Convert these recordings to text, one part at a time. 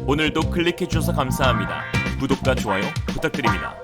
오늘도 클릭해주셔서 감사합니다. 구독과 좋아요 부탁드립니다.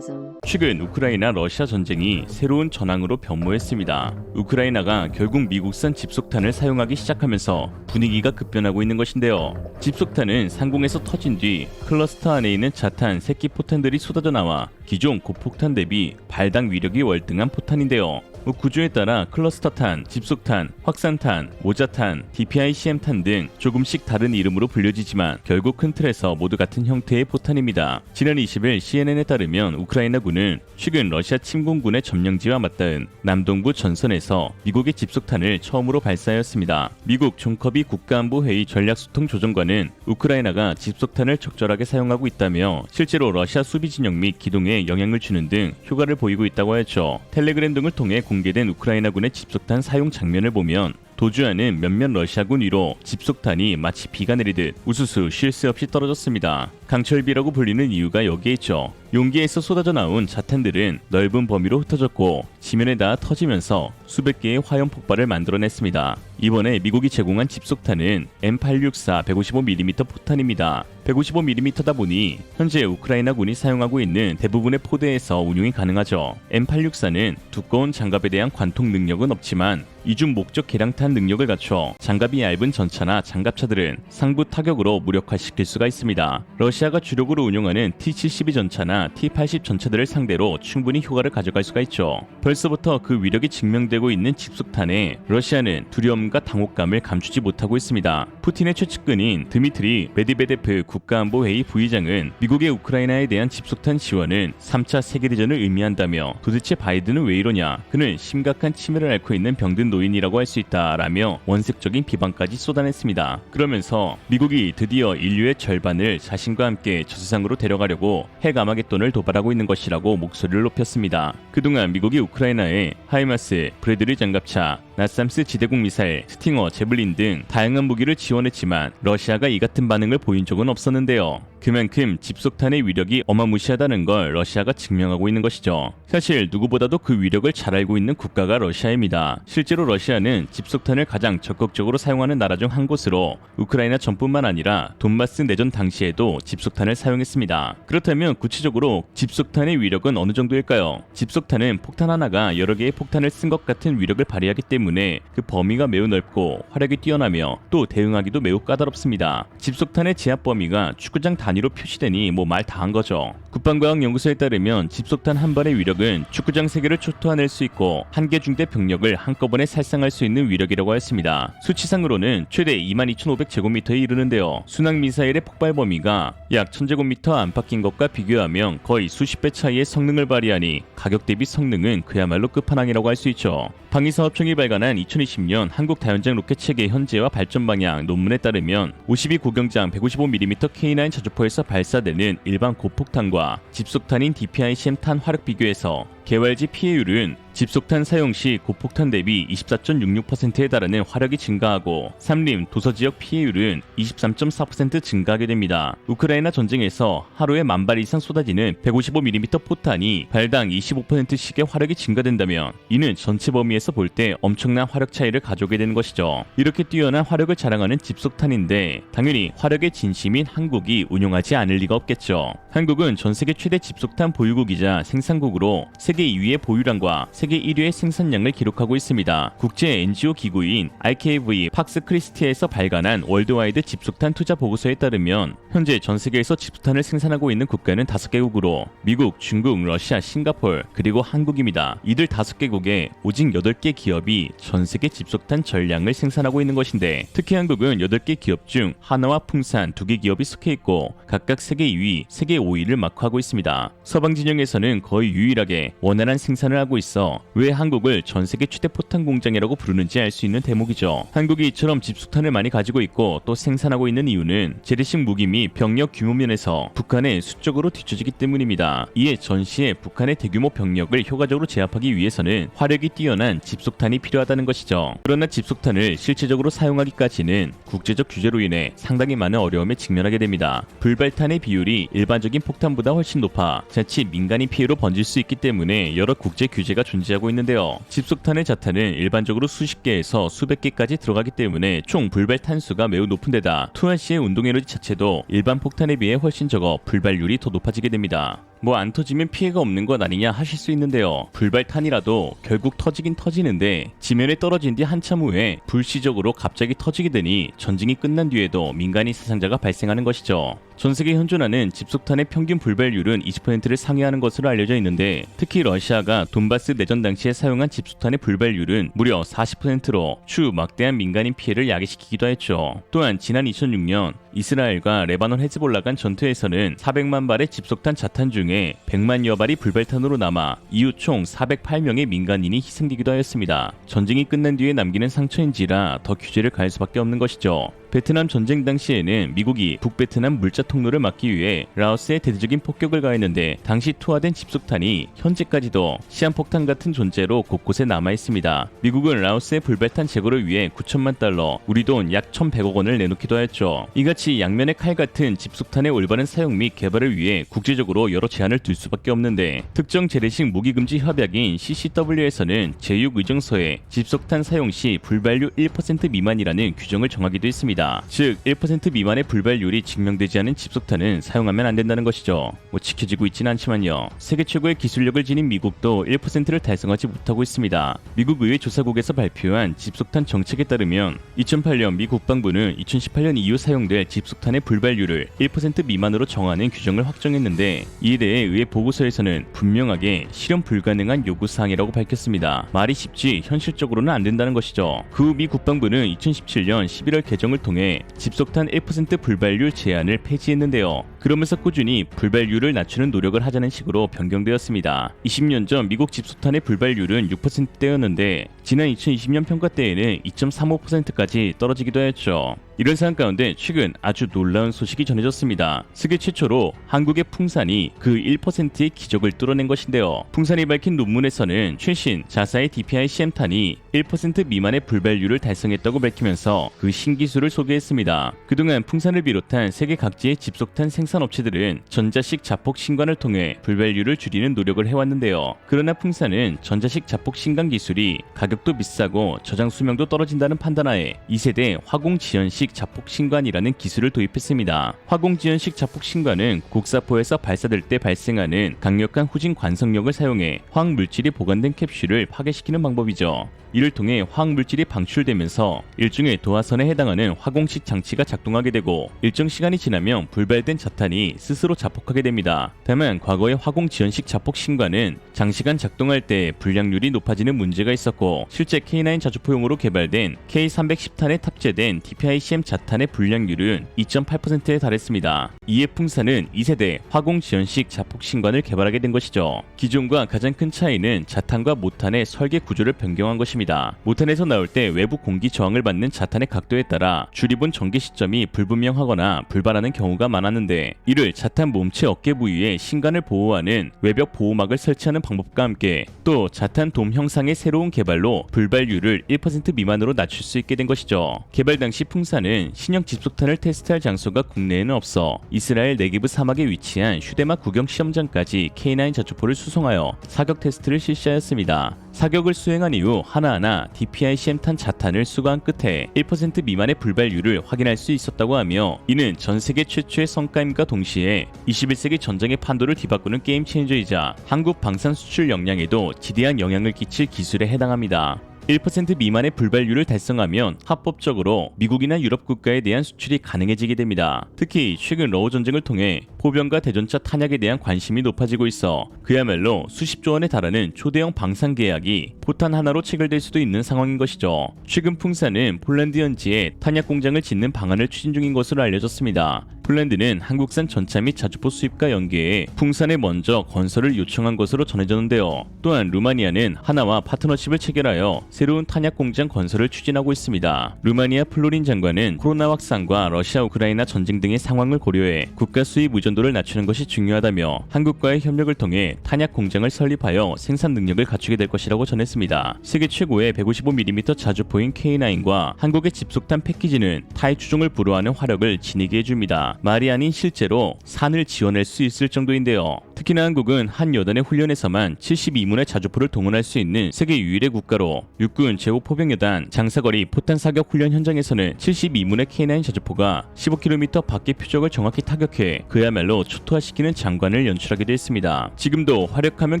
최근 우크라이나 러시아 전쟁이 새로운 전황으로 변모했습니다. 우크라이나가 결국 미국산 집속탄을 사용하기 시작하면서 분위기가 급변하고 있는 것인데요. 집속탄은 상공에서 터진 뒤 클러스터 안에 있는 자탄 새끼 포탄들이 쏟아져 나와 기존 고폭탄 대비 발당 위력이 월등한 포탄인데요. 구조에 따라 클러스터탄, 집속탄, 확산탄, 모자탄, DPICM탄 등 조금씩 다른 이름으로 불려지지만 결국 큰 틀에서 모두 같은 형태의 포탄입니다. 지난 20일 CNN에 따르면 우크라이나군은 최근 러시아 침공군의 점령지와 맞닿은 남동부 전선에서 미국의 집속탄을 처음으로 발사하였습니다. 미국 존 커비 국가안보회의 전략소통조정관은 우크라이나가 집속탄을 적절하게 사용하고 있다며 실제로 러시아 수비 진영 및 기동에 영향을 주는 등 효과를 보이고 있다고 하였죠. 텔레그램 등을 통해 공개된 우크라이나군의 집속탄 사용 장면을 보면 도주하는 몇몇 러시아군 위로 집속탄이 마치 비가 내리듯 우수수 쉴 새 없이 떨어졌습니다. 강철비라고 불리는 이유가 여기에 있죠. 용기에서 쏟아져 나온 자탄들은 넓은 범위로 흩어졌고 지면에 닿아 터지면서 수백 개의 화염 폭발을 만들어냈습니다. 이번에 미국이 제공한 집속탄은 M864 155mm 포탄입니다. 155mm다 보니 현재 우크라이나군이 사용하고 있는 대부분의 포대에서 운용이 가능하죠. M864는 두꺼운 장갑에 대한 관통 능력은 없지만 이중 목적 개량탄 능력을 갖춰 장갑이 얇은 전차나 장갑차들은 상부 타격으로 무력화시킬 수가 있습니다. 러시아가 주력으로 운용하는 T-72 전차나 T-80 전차들을 상대로 충분히 효과를 가져갈 수가 있죠. 벌써부터 그 위력이 증명되고 있는 집속탄에 러시아는 두려움과 당혹감을 감추지 못하고 있습니다. 푸틴의 최측근인 드미트리 메드베데프 국가안보회의 부의장은 미국의 우크라이나에 대한 집속탄 지원은 3차 세계대전을 의미한다며 도대체 바이든은 왜 이러냐, 그는 심각한 치매를 앓고 있는 병든 노인이라고 할 수 있다라며 원색적인 비방까지 쏟아냈습니다. 그러면서 미국이 드디어 인류의 절반을 자신과 함께 저 세상으로 데려가려고 핵 아마겟돈을 도발하고 있는 것이라고 목소리를 높였습니다. 그동안 미국이 우크라이나에 하이마스, 브래들리 장갑차, 나삼스 지대공 미사일, 스팅어, 제블린 등 다양한 무기를 지원했지만 러시아가 이 같은 반응을 보인 적은 없었는데요. 그만큼 집속탄의 위력이 어마무시하다는 걸 러시아가 증명하고 있는 것이죠. 사실 누구보다도 그 위력을 잘 알고 있는 국가가 러시아입니다. 실제로 러시아는 집속탄을 가장 적극적으로 사용하는 나라 중 한 곳으로 우크라이나 전뿐만 아니라 돈바스 내전 당시에도 집속탄을 사용했습니다. 그렇다면 구체적으로 집속탄의 위력은 어느 정도일까요? 집속탄은 폭탄 하나가 여러 개의 폭탄을 쓴 것 같은 위력을 발휘하기 때문에 그 범위가 매우 넓고 화력이 뛰어나며 또 대응하기도 매우 까다롭습니다. 집속탄의 제압 범위가 축구장 단위로 표시되니 뭐 말 다 한 거죠. 국방과학연구소에 따르면 집속탄 한 발의 위력은 축구장 3개를 초토화낼 수 있고 한 개 중대 병력을 한꺼번에 살상할 수 있는 위력이라고 했습니다. 수치상으로는 최대 22,500제곱미터에 이르는데요. 순항미사일의 폭발 범위가 약 1,000제곱미터 안팎인 것과 비교하면 거의 수십 배 차이의 성능을 발휘하니 가격 대비 성능은 그야말로 끝판왕이라고 할 수 있죠. 방위사업청이 발간한 2020년 한국 다연장 로켓 체계 현재와 발전 방향 논문에 따르면 52고경장 155mm K9 자주포에서 발사되는 일반 고폭탄과 집속탄인 DPICM 탄 화력 비교에서 개활지 피해율은 집속탄 사용 시 고폭탄 대비 24.66%에 달하는 화력이 증가하고 산림, 도서지역 피해율은 23.4% 증가하게 됩니다. 우크라이나 전쟁에서 하루에 10,000발 이상 쏟아지는 155mm 포탄이 발당 25%씩의 화력이 증가된다면 이는 전체 범위에서 볼 때 엄청난 화력 차이를 가져오게 되는 것이죠. 이렇게 뛰어난 화력을 자랑하는 집속탄인데 당연히 화력의 진심인 한국이 운용하지 않을 리가 없겠죠. 한국은 전세계 최대 집속탄 보유국이자 생산국으로 세계 2위의 보유량과 세계 1위의 생산량을 기록하고 있습니다. 국제 NGO 기구인 RKV 팍스 크리스티에서 발간한 월드와이드 집속탄 투자 보고서에 따르면 현재 전 세계에서 집속탄을 생산하고 있는 국가는 5개국으로 미국, 중국, 러시아, 싱가포르 그리고 한국입니다. 이들 5개국에 오직 8개 기업이 전 세계 집속탄 전량을 생산하고 있는 것인데 특히 한국은 8개 기업 중 하나와 풍산 2개 기업이 속해 있고 각각 세계 2위, 세계 5위를 마크하고 있습니다. 서방 진영에서는 거의 유일하게 원활한 생산을 하고 있어 왜 한국을 전세계 최대 포탄 공장이라고 부르는지 알 수 있는 대목이죠. 한국이 이처럼 집속탄을 많이 가지고 있고 또 생산하고 있는 이유는 재래식 무기 및 병력 규모 면에서 북한에 수적으로 뒤처지기 때문입니다. 이에 전시에 북한의 대규모 병력을 효과적으로 제압하기 위해서는 화력이 뛰어난 집속탄이 필요하다는 것이죠. 그러나 집속탄을 실질적으로 사용하기까지는 국제적 규제로 인해 상당히 많은 어려움에 직면하게 됩니다. 불발탄의 비율이 일반적인 폭탄보다 훨씬 높아 자칫 민간인 피해로 번질 수 있기 때문에 때문에 여러 국제 규제가 존재하고 있는데요. 집속탄의 자탄은 일반적으로 수십 개에서 수백 개까지 들어가기 때문에 총 불발 탄수가 매우 높은 데다 투하 시의 운동 에너지 자체도 일반 폭탄에 비해 훨씬 적어 불발률이 더 높아지게 됩니다. 뭐 안 터지면 피해가 없는 것 아니냐 하실 수 있는데요. 불발탄이라도 결국 터지긴 터지는데 지면에 떨어진 뒤 한참 후에 불시적으로 갑자기 터지게 되니 전쟁이 끝난 뒤에도 민간인 사상자가 발생하는 것이죠. 전 세계 현존하는 집속탄의 평균 불발률은 20%를 상회하는 것으로 알려져 있는데 특히 러시아가 돈바스 내전 당시에 사용한 집속탄의 불발률은 무려 40%로 추후 막대한 민간인 피해를 야기시키기도 했죠. 또한 지난 2006년 이스라엘과 레바논 헤즈볼라 간 전투에서는 400만 발의 집속탄 자탄 중에 100만여 발이 불발탄으로 남아 이후 총 408명의 민간인이 희생되기도 하였습니다. 전쟁이 끝난 뒤에 남기는 상처인지라 더 규제를 가할 수밖에 없는 것이죠. 베트남 전쟁 당시에는 미국이 북베트남 물자 통로를 막기 위해 라오스에 대대적인 폭격을 가했는데 당시 투하된 집속탄이 현재까지도 시한폭탄 같은 존재로 곳곳에 남아있습니다. 미국은 라오스의 불발탄 제거를 위해 9천만 달러, 우리 돈 약 1,100억 원을 내놓기도 하였죠. 이같이 양면의 칼 같은 집속탄의 올바른 사용 및 개발을 위해 국제적으로 여러 제한을 둘 수밖에 없는데 특정 재래식 무기금지 협약인 CCW에서는 제6의정서에 집속탄 사용 시 불발률 1% 미만이라는 규정을 정하기도 했습니다. 즉 1% 미만의 불발률이 증명되지 않은 집속탄은 사용하면 안 된다는 것이죠. 뭐 지켜지고 있지는 않지만요. 세계 최고의 기술력을 지닌 미국도 1%를 달성하지 못하고 있습니다. 미국 의회 조사국에서 발표한 집속탄 정책에 따르면 2008년 미 국방부는 2018년 이후 사용될 집속탄의 불발률을 1% 미만으로 정하는 규정을 확정했는데 이에 대해 의회 보고서에서는 분명하게 실현 불가능한 요구사항이라고 밝혔습니다. 말이 쉽지 현실적으로는 안 된다는 것이죠. 그 후 미 국방부는 2017년 11월 개정을 통해 집속탄 1% 불발률 제한을 폐지했는데요. 그러면서 꾸준히 불발률을 낮추는 노력을 하자는 식으로 변경되었습니다. 20년 전 미국 집속탄의 불발률은 6%대였는데 지난 2020년 평가 때에는 2.35%까지 떨어지기도 했죠. 이런 상황 가운데 최근 아주 놀라운 소식이 전해졌습니다. 세계 최초로 한국의 풍산이 그 1%의 기적을 뚫어낸 것인데요. 풍산이 밝힌 논문에서는 최신 자사의 DPI CM탄이 1% 미만의 불발률을 달성했다고 밝히면서 그 신기술을 소개했습니다. 그동안 풍산을 비롯한 세계 각지의 집속탄 생산업체들은 전자식 자폭 신관을 통해 불발률을 줄이는 노력을 해왔는데요. 그러나 풍산은 전자식 자폭 신관 기술이 가격도 비싸고 저장 수명도 떨어진다는 판단하에 2세대 화공지연식 자폭 신관이라는 기술을 도입했습니다. 화공지연식 자폭 신관은 곡사포에서 발사될 때 발생하는 강력한 후진 관성력을 사용해 화학물질이 보관된 캡슐을 파괴시키는 방법이죠. 이를 통해 화학물질이 방출되면서 일종의 도화선에 해당하는 화공식 장치가 작동하게 되고 일정 시간이 지나면 불발된 자탄이 스스로 자폭하게 됩니다. 다만 과거의 화공지연식 자폭 신관은 장시간 작동할 때 불량률이 높아지는 문제가 있었고 실제 K9 자주포용으로 개발된 K310탄에 탑재된 DPI-CM 자탄의 불량률은 2.8%에 달했습니다. 이에 풍산은 2세대 화공지연식 자폭 신관을 개발하게 된 것이죠. 기존과 가장 큰 차이는 자탄과 모탄의 설계 구조를 변경한 것입니다. 모탄에서 나올 때 외부 공기 저항을 받는 자탄의 각도에 따라 주리본 전개 시점이 불분명하거나 불발하는 경우가 많았는데 이를 자탄 몸체 어깨 부위에 신관을 보호하는 외벽 보호막을 설치하는 방법과 함께 또 자탄 돔 형상의 새로운 개발로 불발률을 1% 미만으로 낮출 수 있게 된 것이죠. 개발 당시 풍산은 신형 집속탄을 테스트할 장소가 국내에는 없어 이스라엘 네게브 사막에 위치한 휴대마 구경 시험장까지 K9 자주포를 수송하여 사격 테스트를 실시하였습니다. 사격을 수행한 이후 하나하나 DPI-CM탄 자탄을 수거한 끝에 1% 미만의 불발률을 확인할 수 있었다고 하며 이는 전 세계 최초의 성과임과 동시에 21세기 전쟁의 판도를 뒤바꾸는 게임 체인저이자 한국 방산 수출 역량에도 지대한 영향을 끼칠 기술에 해당합니다. 1% 미만의 불발률을 달성하면 합법적으로 미국이나 유럽 국가에 대한 수출이 가능해지게 됩니다. 특히 최근 러우 전쟁을 통해 포병과 대전차 탄약에 대한 관심이 높아지고 있어 그야말로 수십조 원에 달하는 초대형 방산 계약이 포탄 하나로 체결될 수도 있는 상황인 것이죠. 최근 풍산은 폴란드 현지에 탄약 공장을 짓는 방안을 추진 중인 것으로 알려졌습니다. 폴란드는 한국산 전차 및 자주포 수입과 연계해 풍산에 먼저 건설을 요청한 것으로 전해졌는데요. 또한 루마니아는 하나와 파트너십을 체결하여 새로운 탄약 공장 건설을 추진하고 있습니다. 루마니아 플로린 장관은 코로나 확산과 러시아 우크라이나 전쟁 등의 상황을 고려해 국가 수입 의존 의존도를 낮추는 것이 중요하다며 한국과의 협력을 통해 탄약 공장을 설립하여 생산 능력을 갖추게 될 것이라고 전했습니다. 세계 최고의 155mm 자주포인 K9과 한국의 집속탄 패키지는 타의 추종을 불허하는 화력을 지니게 해줍니다. 말이 아닌 실제로 산을 지어낼 수 있을 정도인데요. 특히나 한국은 한 여단의 훈련에서만 72문의 자주포를 동원할 수 있는 세계 유일의 국가로 육군 제5포병여단 장사거리 포탄 사격 훈련 현장에서는 72문의 K9 자주포가 15km 밖의 표적을 정확히 타격해 그야말로 초토화시키는 장관을 연출하기도 했습니다. 지금도 화력하면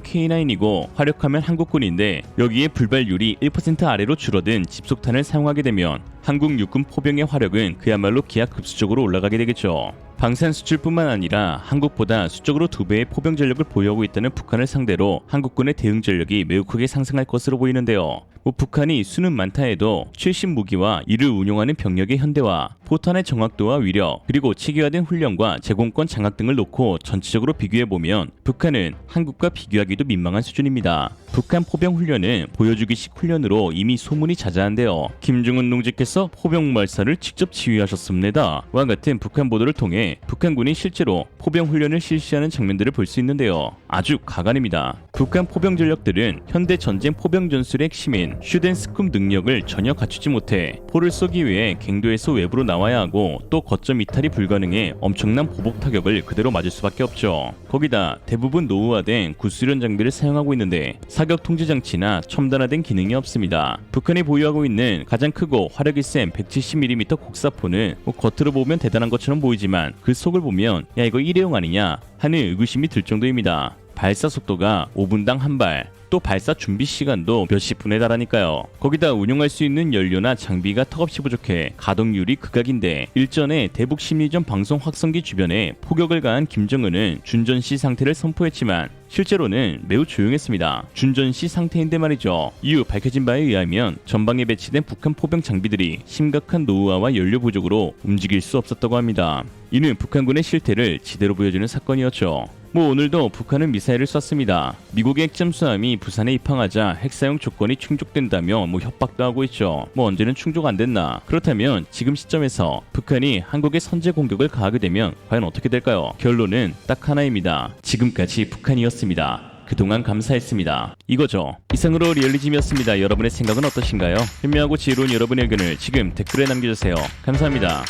K9이고 화력하면 한국군인데 여기에 불발률이 1% 아래로 줄어든 집속탄을 사용하게 되면 한국 육군 포병의 화력은 그야말로 기하급수적으로 올라가게 되겠죠. 방산 수출뿐만 아니라 한국보다 수적으로 2배의 포병 전력을 보유하고 있다는 북한을 상대로 한국군의 대응 전력이 매우 크게 상승할 것으로 보이는데요. 북한이 수는 많다 해도 최신 무기와 이를 운용하는 병력의 현대화, 포탄의 정확도와 위력, 그리고 체계화된 훈련과 제공권 장악 등을 놓고 전체적으로 비교해보면 북한은 한국과 비교하기도 민망한 수준입니다. 북한 포병 훈련은 보여주기식 훈련으로 이미 소문이 자자한데요. 김정은 동지께서 포병 말사를 직접 지휘하셨습니다. 와 같은 북한 보도를 통해 북한군이 실제로 포병 훈련을 실시하는 장면들을 볼 수 있는데요. 아주 가관입니다. 북한 포병 전력들은 현대 전쟁 포병 전술의 핵심인 슈덴스쿰 능력을 전혀 갖추지 못해 포를 쏘기 위해 갱도에서 외부로 나와야 하고 또 거점 이탈이 불가능해 엄청난 보복 타격을 그대로 맞을 수밖에 없죠. 거기다 대부분 노후화된 구수련 장비를 사용하고 있는데 사격 통제 장치나 첨단화된 기능이 없습니다. 북한이 보유하고 있는 가장 크고 화력이 센 170mm 곡사포는 겉으로 보면 대단한 것처럼 보이지만 그 속을 보면 야 이거 일회용 아니냐 하는 의구심이 들 정도입니다. 발사 속도가 5분당 한 발, 또 발사 준비 시간도 몇십 분에 달하니까요. 거기다 운용할 수 있는 연료나 장비가 턱없이 부족해 가동률이 극악인데 일전에 대북 심리전 방송 확성기 주변에 포격을 가한 김정은은 준전시 상태를 선포했지만 실제로는 매우 조용했습니다. 준전시 상태인데 말이죠. 이후 밝혀진 바에 의하면 전방에 배치된 북한 포병 장비들이 심각한 노후화와 연료 부족으로 움직일 수 없었다고 합니다. 이는 북한군의 실태를 지대로 보여주는 사건이었죠. 오늘도 북한은 미사일을 쐈습니다. 미국의 핵잠수함이 부산에 입항하자 핵사용 조건이 충족된다며 협박도 하고 있죠. 언제는 충족 안 됐나? 그렇다면 지금 시점에서 북한이 한국에 선제 공격을 가하게 되면 과연 어떻게 될까요? 결론은 딱 하나입니다. 지금까지 북한이었습니다. 그동안 감사했습니다. 이거죠. 이상으로 리얼리즘이었습니다. 여러분의 생각은 어떠신가요? 현명하고 지혜로운 여러분의 의견을 지금 댓글에 남겨주세요. 감사합니다.